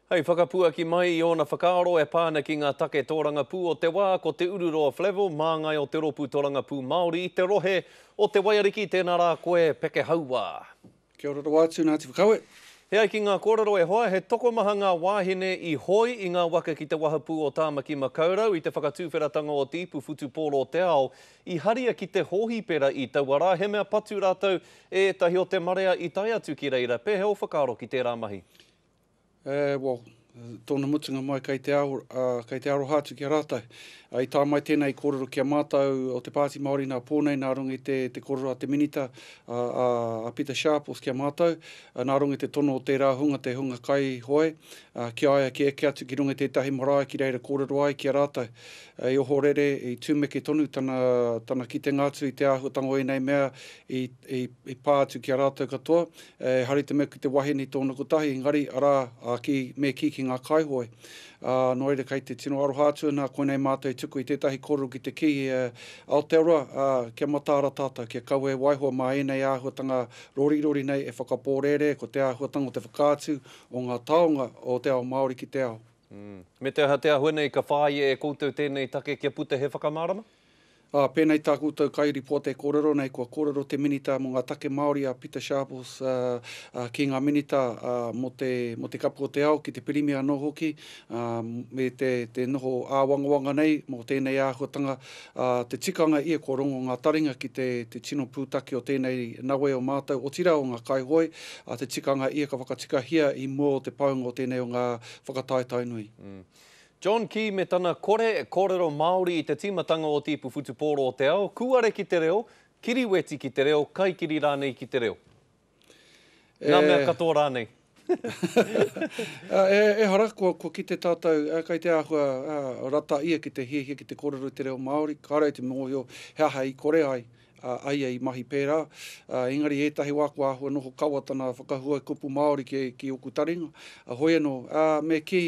Hei, whakapua ki mai i ona whakaaro e pāna ki ngā take tōranga pū o te wā ko te ururoa Flevo, māngai o te ropu tōranga pū Māori i te rohe o te waiariki tēnā rā koe Peke Haua. Kia ora wātu Ngāti Whakaue. Hei ki ngā kōrero e hoa, he toko maha ngā wāhine i hoi i ngā waka ki te wahapū o Tāmaki Makaurau i te whakatūwheratanga o te ipu Futu Pōro o te ao i haria ki te hohipera i Tauara. He mea patu rātou e tahi o te marea i tai atu ki reira. Pēhe o whakaaro ki tērā mahi? Tōna mutunga mai kei te aro hātu ki a rātai. I tā mai tēnei kōrero ki a mātou o te Pāti Māori nā pōnei, nā rungi te kōrero a te minita a Peter Sharples ki a mātou, nā rungi te tono o tērā hunga, te hunga kai hoi, ki aia ki eke atu ki rungi tētahi marae ki reira kōrero ai ki a rātai. I oho rere, i tūmeke tonu tana ki te ngātu i te āhuatanga o enei mea i pā atu ki a rātou katoa. Hari te mea ki te wahine tōna kotahi, ngari ara me ki ngā kaihoi. No reira kei te tino arohātua nā koenei mātou i tuku i tētahi kōrero ki te ki Aotearoa, kia matāra tātou, kia kaue waihoa mā enei āhuatanga rori nei e whakapōrere ko te āhuatanga o te whakātu o ngā taonga o te ao Māori ki te ao. Me te ahuenei ka whāie e koutou tēnei take kia puta he whakamārama? Pēnei tā koutou kairi po te kōrero nei, kua kōrero te minita mō ngā take Māori a Peter Sharples ki ngā minita mo te kapu o te ao ki te pirimi anō hoki, me te noho āwangawanga nei mō tēnei āhuatanga, te tikanga ia ko rongo ngā taringa ki te tino pūtaki o tēnei nawe o mātou o tira o ngā kaihoi, te tikanga ia ka whakatikahia i mō te paunga o tēnei o ngā whakataetainui. John, ki me tana kōrero Māori i te timatanga o te ipu Futu Pōro o te ao, kuare ki te reo, kiriweti ki te reo, kaikiri rānei ki te reo. Nā mea katoa rānei. Hara, ko ki te tātou, kei te āhua rata ia ki te hia ki te kōrero i te reo Māori, kāre te mōhio hea i kore ai. Ai mahi pērā. Engari ētahi wāku āhua noho kaua tana whakahua kupu Māori ki oku taringa. Hoi anō, me ki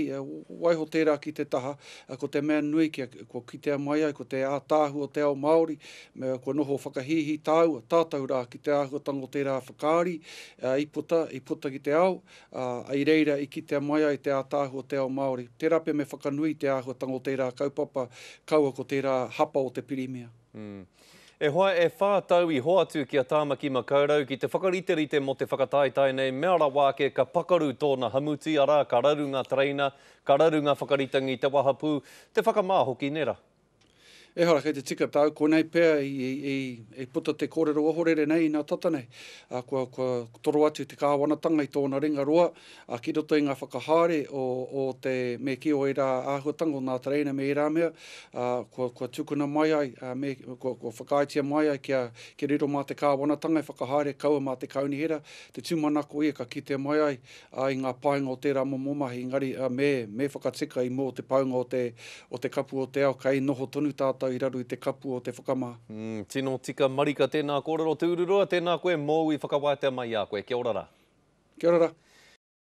waiho tērā ki te taha, ko te mea nui ko kitea mai ai, ko te ātāhu o te ao Māori, ko noho whakahihi tātou rā ki te āhuatanga o tērā whakaari, i puta ki te ao, i reira i kitea mai ai te ātāhu o te ao Māori. Tērā pe me whakanui te āhuatanga o tērā kaupapa, kaua ko tērā hapa o te pirimia. E hoa e whātau i hoatu ki a Tāmaki Makaurau ki te whakariterite mo te whakataetai nei mea rawa ke ka pakaru tōna hamuti ara, ka raru ngā treina, ka raru ngā whakaritangi te wahapū, te whakamāhoki nera. Hara, kei te tika tau, ko nei pēr i puta te kōrero ohorere nei i ngā tata nei. Kua toro atu te kāwanatanga i tōna ringa roa, ki roto i ngā whakahare o te me ki o era āhuatanga o ngā tareina me era mea, kua tukuna mai ai, kua whakaitia mai ai ki riro mā te kāwanatanga i whakahare kaua mā te kaunihera, te tūmanako ia ka kitea mai ai i ngā painga o tērā momomahi, ngari me whakatika i mō te paunga o te kapu o te ao, kei noho tonu tātou i raru i te kapu o te whakamā. Tino tika marika tēnā kōrero te ururoa, tēnā koe mōu i whakawaitea mai a koe. Kia ora rā. Kia ora rā.